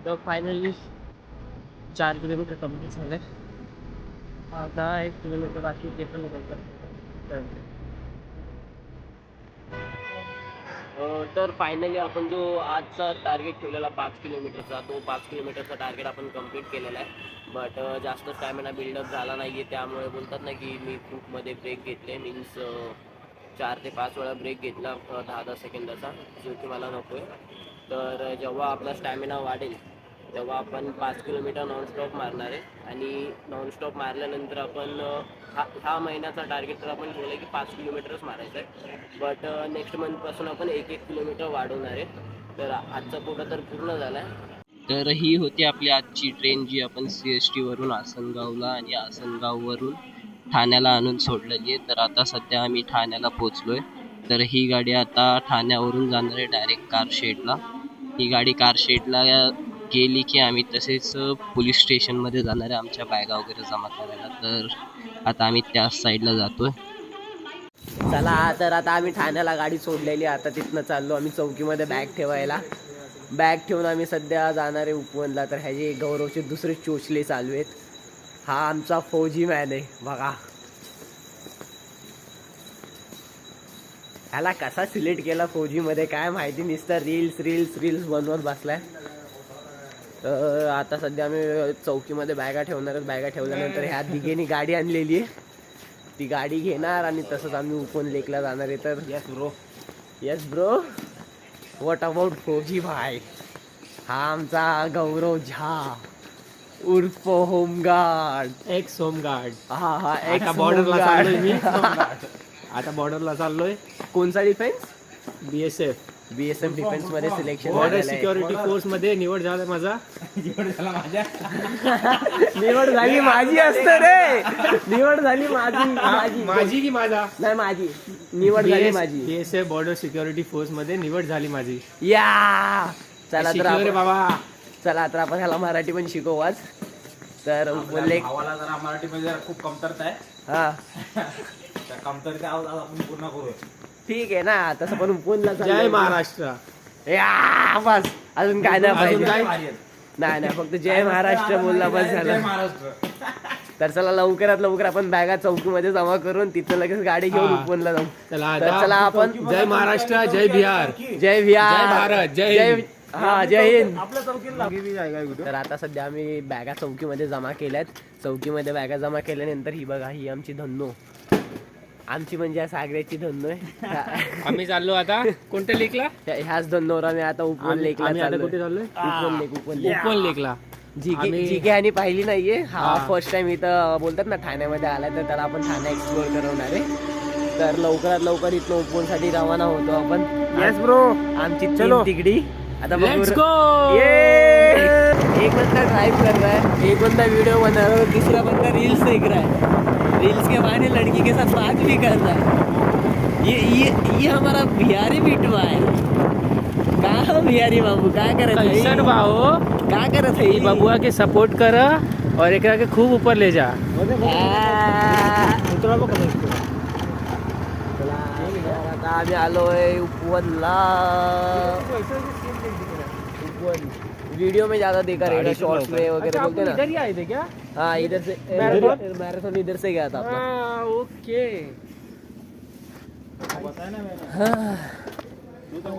तर finally 4 kilometre complete झाले. आता 1 किलोमीटर बाकी ते पण लवकर. तर फायनली आपण जो आजचा टार्गेट ठेवलेला 5 किलोमीटरचा, तो 5 किलोमीटरचा टार्गेट आपण कंप्लीट केलेला आहे. बट जास्त स्टॅमिना बिल्डअप झाला नाही आहे, त्यामुळे बोलतात ना की मी खूपमध्ये ब्रेक घेतले. मीन्स 4 ते 5 वेळा ब्रेक घेतला 10-10 सेकंदाचा, जो की मला नको आहे. तर जेव्हा आपला स्टॅमिना वाढेल तेव्हा आपण 5 किलोमीटर नॉनस्टॉप मारणार आहे. आणि नॉनस्टॉप मारल्यानंतर आपण हा महिन्याचा टार्गेट तर आपण ठेवलं की 5 किलोमीटरच मारायचं आहे. बट नेक्स्ट मंथपासून आपण 1-1 किलोमीटर वाढवणार आहे. तर आजचा कोटा तर पूर्ण झाला आहे. तर ही होती आपली आजची ट्रेन, जी आपण CST वरून आसनगावला आणि आसनगाववरून ठाण्याला आणून सोडलेली आहे. तर आता सध्या आम्ही ठाण्याला पोचलोय. तर ही गाडी आता ठाण्यावरून जाणार आहे डायरेक्ट कारशेडला. ही गाडी कारशेडला गेली की आम्ही तसेच पोलीस स्टेशनमध्ये जाणार आहे आमच्या बॅगा वगैरे जमा करायला. तर आता आम्ही त्याच साईडला जातोय. चला, तर आता आम्ही ठाण्याला गाडी सोडलेली. आता तिथनं चाललो आम्ही चौकीमध्ये बॅग ठेवायला. बॅग ठेवून आम्ही सध्या जाणार आहे उपवनला. तर ह्याचे गौरवचे दुसरे चोचले चालू आहेत. हा आमचा फौजी मॅन आहे बघा. ह्याला कसा सिलेक्ट केला फौजीमध्ये काय माहिती, नुसतं रील्स बनवत बसलाय. तर आता सध्या आम्ही चौकीमध्ये बॅगा ठेवणार आहेत. बॅगा ठेवल्यानंतर ह्या दिघेनी गाडी आणलेली आहे, ती गाडी घेणार आणि तसंच आम्ही उपवन लेकला जाणार आहे. तर येस ब्रो व्हॉट अबाउट फौजी भाई. हा आमचा गौरव झा उर्फ होमगार्ड, एक्स होमगार्ड. हा आता बॉर्डरला चाललोय मी. आता बॉर्डरला चाललोय. कोणता डिफेन्स? BSF डिफेन्स मध्ये सिलेक्शन. बॉर्डर सिक्युरिटी फोर्स मध्ये निवड झाला माझा. निवड झाली माझी असतं रे. निवड झाली माझी की माझा नाही, माझी निवड झाली माझी. BSF बॉर्डर सिक्युरिटी फोर्स मध्ये निवड झाली माझी. या चला तर बाबा, चला तर आपण ह्याला मराठी पण शिकवू आज. तर भावाला जरा मराठीमध्ये खूप कमतरता आहे. हा त्या कमतरता आपण पूर्ण करू. ठीक आहे ना, तसं पण उपवनला जय महाराष्ट्र. या बस, अजून काय नाही पाहिजे. भारी आहे. नाही फक्त जय महाराष्ट्र बोलला बस जय झालं. महाराष्ट्र. तर चला लवकरात लवकर आपण बॅगा चौकीमध्ये जमा करून तिथं लगेच गाडी घेऊन उपवनला जाऊ. चला आपण जय महाराष्ट्र, जय बिहार, जय बिहार, जय भारत, जय हिंद. हा जय हिंद. तर आता सध्या आम्ही बॅगा चौकीमध्ये जमा केल्यात. चौकीमध्ये बॅगा जमा केल्यानंतर ही बघा, ही आमची धन्नो, आमची म्हणजे सागऱ्याची धन्नो आहे. आम्ही चाललो आता कोणत्या लेकला? ह्याच धन्नोवर आम्ही आता उपवन लेकला कुठे चाललोय? उपवन लेकला. जी के ह्यानी पाहिली नाहीये. हा फर्स्ट टाइम इथं बोलतात ना ठाण्यामध्ये आलाय, तर त्याला आपण ठाणे एक्सप्लोर करवणार आहे. तर लवकरात लवकर इथनं उपवनसाठी रवाना होतो आपण. येस ब्रो, आमची चलो तिकडी आता लेट्स गो. एक बंदा ड्राइव कर रहा है, एक बंदा वीडियो बना रहा है, दूसरा बंदा रील्स देख रहा है. रील्स के बहाने लड़की के साथ बात भी कर रहा है. ये हमारा बिहारी बिटवा है. का बिहारी बाबू काय करत है? भाऊ क्या करत है? बबुआ के सपोर्ट कर और एकरा के खूब ऊपर ले जा. आता आम्ही आलोय उपवनला. उपवन वीडियो में ज्यादा देखा रहेगा, शॉर्ट्स में वगैरह बोलते ना. इधर ही आए थे क्या? हाँ इधर से मैराथन इधर से गया था अपना. ओके.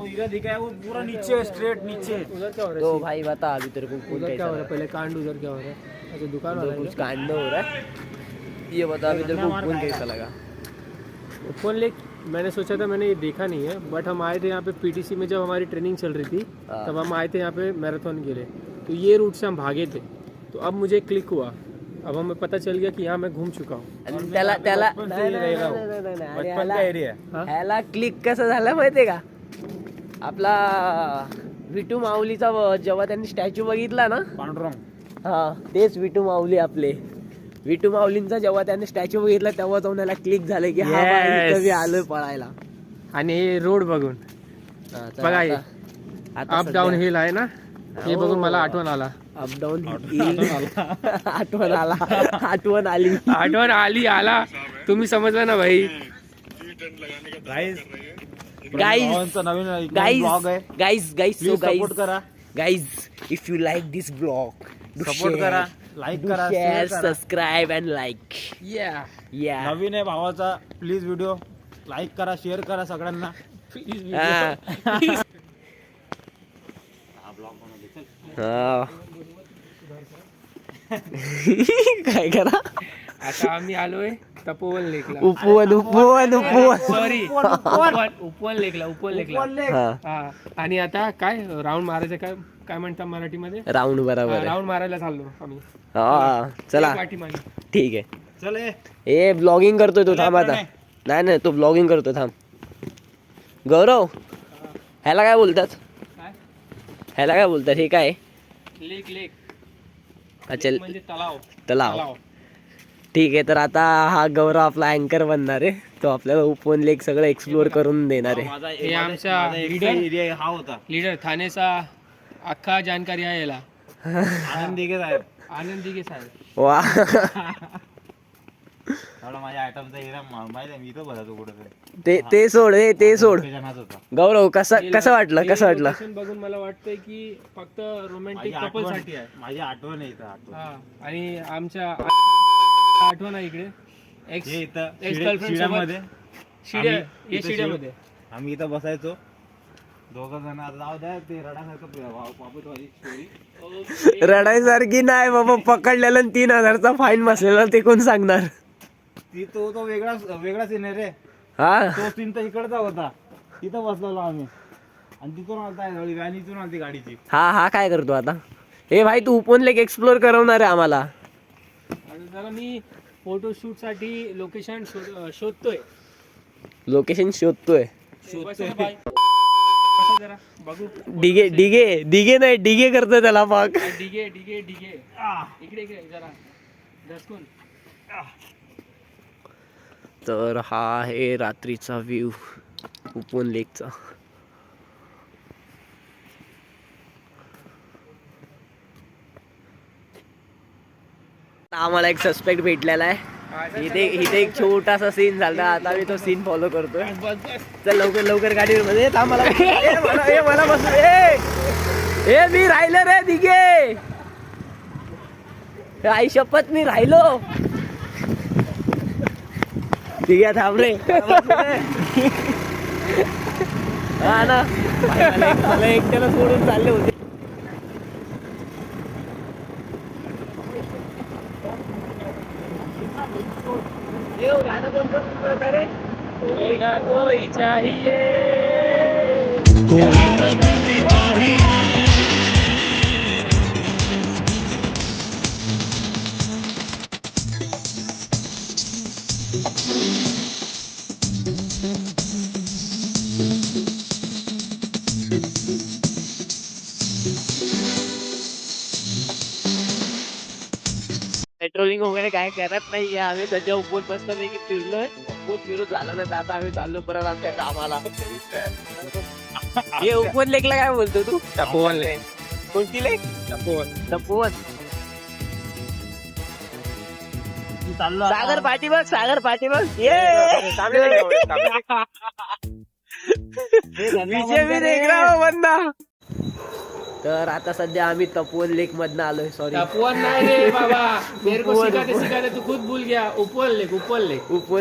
इधर दिखा है वो पूरा नीचे, स्ट्रेट नीचे. उधर क्या हो रहा है? तो भाई बता अभी तेरे को कौन उधर क्या हो रहा कैसा है? पहले कांड उधर क्या हो रहा है? अच्छा दुकान वाला कुछ कांड हो रहा है. ये बता अभी तेरे को उपवन कैसा लगा? उपवन लेक मैंने सोचा था, मैंने ये देखा नहीं है. बट हम आए थे यहाँ पे PTC में, जब हमारी ट्रेनिंग चल रही थी तब हम आए थे यहाँ पे मैराथन के लिए. तो ये रूट से हम भागे थे. तो अब मुझे क्लिक हुआ, अब हमें पता चल गया कि यहाँ मैं घूम चुका हूँ. ह्याला क्लिक कसं झालं माहितीये का? आपला विटू माऊलीचा जेव्हा त्यांनी स्टॅच्यू बघितला ना, पांडुरंग हा तेच विटू माऊली आपले. विटू माऊलींचा जेव्हा त्यांनी स्टॅच्यू बघितला तेव्हा जाऊन त्याला क्लिक झालं की हा बाई, Yes. इथं मी आलोय पळायला. आणि हे रोड बघून हा, तर बघा हे. आता अप डाऊन हिल आहे ना, हे बघून मला आठवण आला. अपडाऊन आठवण आली. आठवण आली आला. तुम्ही समजलं ना भाई. गाईज नवीन गाईज ब्लॉग आहे. गाईज गाईज सो सपोर्ट करा, guys if you like this blog support करा, लाईक करा, शेअर share करा. Subscribe and like. या या नवीन आहे भावाचा, प्लीज व्हिडिओ लाईक करा, शेअर करा सगळ्यांना. काय करा. आता आम्ही आलोय तपोवन लेकला. उपवन सॉरी उपवन लेकला. हा हा. आणि आता काय राऊंड मारायचं, काय काय म्हणतात मराठीमध्ये, राऊंड बरोबर आहे. राऊंड मारायला चाललो आम्ही. हा चला पाठीमागे. ठीक आहे. चल ए ब्लॉगिंग करतोय तो, थांब आता. नाही तो ब्लॉगिंग करतोय, थांब. गौरव, ह्याला काय बोलतात, काय ह्याला काय बोलतात, हे काय लेक लेक अच्छा म्हणजे तलाव. तलाव. ठीक आहे, तर आता हा गौरव आपला अँकर बनणार आहे. तो आपल्याला उपवन लेक सगळं एक्सप्लोर करून देणार आहे. हे आमचा लीडर एरिया हा होता. लीडर ठाणेचा अख्खा जानकारी आहे याला. आनंद दिघे साहेब. आनंद दिघे साहेब. वा एवढा माझ्या आयटमचा एरिया माहिती आहे, मी इथं बघायचो कुठं ते सोड, ते सोड. होता. गौरव कसं वाटलं, हे कसं वाटलं. location बघून मला वाटतंय की फक्त रोमॅन्टिक कपल साठी आहे. माझी आठवण आहे इथं, आठवण. हा. आणि आमच्या आठवण आहे इकडे एक्स हे इथं एक्स गर्लफ्रेंड शिड्यामध्ये हे शिड्यामध्ये. आम्ही इथं बसायचो दोघं जण. आता जाऊ द्या, ते रडासारखं स्टोरी. रडायसारखी नाही बाबा, पकडलेला 3,000चा फाईन बसलेला, ते कोण सांगणार. ती तो वेगळा सीन आहे रे. हा तो सीन तर इकडचा होता, तिथं बसलेलो आम्ही. आणि तिथून आलता व्हॅन, इथून आलती गाडीची. हा काय करतो आता. ए भाई, तू उपवन लेक एक्सप्लोर करवणार आहे आम्हाला. आणि जरा मी फोटोशूट साठी लोकेशन शोधतोय. लोकेशन शोधतोय. बसा बाय. बसा जरा बघू. डिगे नाही, डिगे करतोय त्याला पाक. डिगे इकडे जरा दसकून. तर हा आहे रात्रीचा व्ह्यू उपवन लेकचा. आम्हाला एक सस्पेक्ट भेटलेला आहे. इथे एक छोटासा सीन झाला. आता मी तो सीन फॉलो करतोय. चल लवकर गाडीमध्ये थांब. मला बस. ए मी राहिलो रे दिघे. आई शपथ मी राहिलो. दिघ्या थांब रे. हा ना, मला एकट्याला सोडून चालले होते. पेट्रोलिंग वगैरे काय करत नाहीये आम्ही. त्याच्या उपवन बसल्यापैकी फिरलोय. फिरून झालं नाही, आता आम्ही चाललो परत आमच्या कामाला. हे उपवन लेकला काय बोलतो तू. तपोवन लेक. कोणती लेक. तपोवन. सागर पाठी बघ. विजय भी देख रहा हो बंदा. तर आता सध्या आम्ही तपोवन लेक मधनं आलोय. सॉरी, तपोवन नहीं रे बाबा, मेरे को सिखाते तू खुद भूल गया. उपवन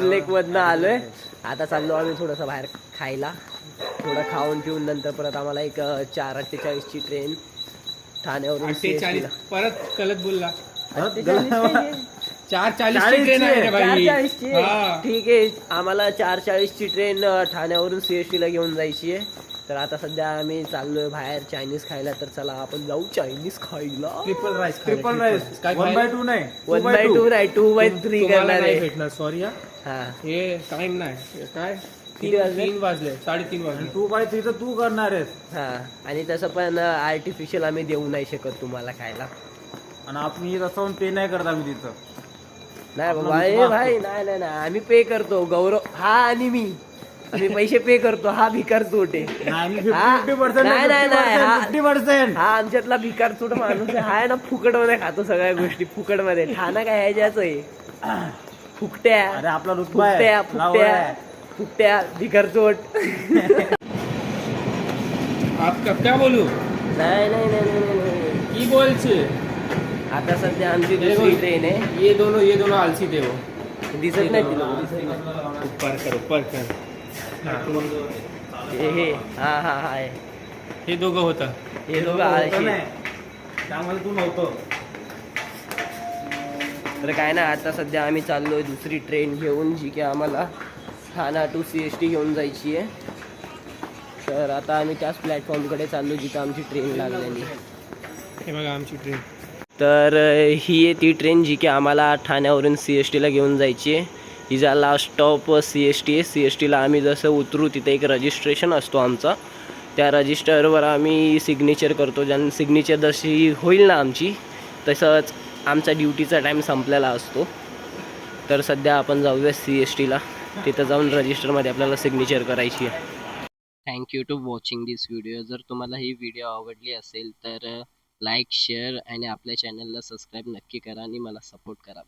लेक मधनं आलोय. आता चाललो आम्ही थोडंसं बाहेर खायला. थोडं खाऊन पिऊन नंतर परत आम्हाला एक 4:48ची ट्रेन ठाण्यावरून. 48 परत कलत बोलला. 4:40 40 ट्रेन आहे रे भाई. 4:40ची. हा. ठीक आहे, आम्हाला 4:40ची ट्रेन ठाण्यावरून CST ला घेऊन जायची आहे. तर आता सध्या आम्ही चाललोय बाहेर चायनीज खायला. तर चला आपण जाऊ चायनीज खायला. ट्रिपल राईस काय 1/2 नाही, 1/2 नाही, 2/3 करणार आहे. भेटणार. सॉरी हा हे टाइम नाही. हे काय किती वाजले? 3 वाजले 3:30 वाजले. तू बाई तिथं तू करणार आहेस हा आणि तसं पण आर्टिफिशियल आम्ही देऊ नाही शकत तुम्हाला खायला. आणि आपण तसं पे नाही करत आम्ही तिथं. नाही बाबा ए भाई नाही नाही नाही आम्ही पे करतो. गौरव हा आणि मी आम्ही पैसे पे करतो. हा भिकार चोट आहे. हा, 50% नाही नाही नाही हा 50%. हा आमच्यातला भिकार चोट माणूस आहे. हा आहे ना फुकट मध्ये खातो सगळ्या गोष्टी फुकट मध्ये. ठाणा काय ह्याच्याच आहे फुकट्या. अरे आपला रुतबा आहे. फुकट्या लावला फुकट्या आहे. फुकट्या भिकार चोट. आपका क्या बोलू नाही नाही नाही नाही नाही. की बोलছে आता सध्या आमची दुसरी ट्रेन आहे. ये दोनों आलसी थे वो. दिसत नाही तिला दिसत नाही. ऊपर कर हे हा हा हा आहे. हे दोघं होतं. हे दोघं होतं आळशी. नाही. त्यामध्ये तू नव्हतो. तर काय ना आता सध्या आम्ही चाललोय दुसरी ट्रेन घेऊन जी की आम्हाला ठाणा टू CST घेऊन जायची आहे. तर आता आम्ही त्याच प्लॅटफॉर्मकडे चाललो जिथं आमची ट्रेन लागलेली. हे बघा आमची ट्रेन. तर ही आहे ती ट्रेन जी की आम्हाला ठाण्यावरून CSTला घेऊन जायची आहे. हिचा लास्ट स्टॉप CST आहे. CSTला आम्ही जसं उतरू तिथे एक रजिस्ट्रेशन असतो आमचा. त्या रजिस्टरवर आम्ही सिग्नेचर करतो. ज्या सिग्नेचर जशी होईल ना आमची तसंच आमचा ड्युटीचा टाईम संपलेला असतो. तर सध्या आपण जाऊया CSTला. तिथं जाऊन रजिस्टरमध्ये आपल्याला सिग्नेचर करायची आहे. Thank you to watching this video. जर तुम्हाला ही व्हिडिओ आवडली असेल तर लाईक शेअर आणि आपल्या चॅनलला सबस्क्राईब नक्की करा आणि मला सपोर्ट करा.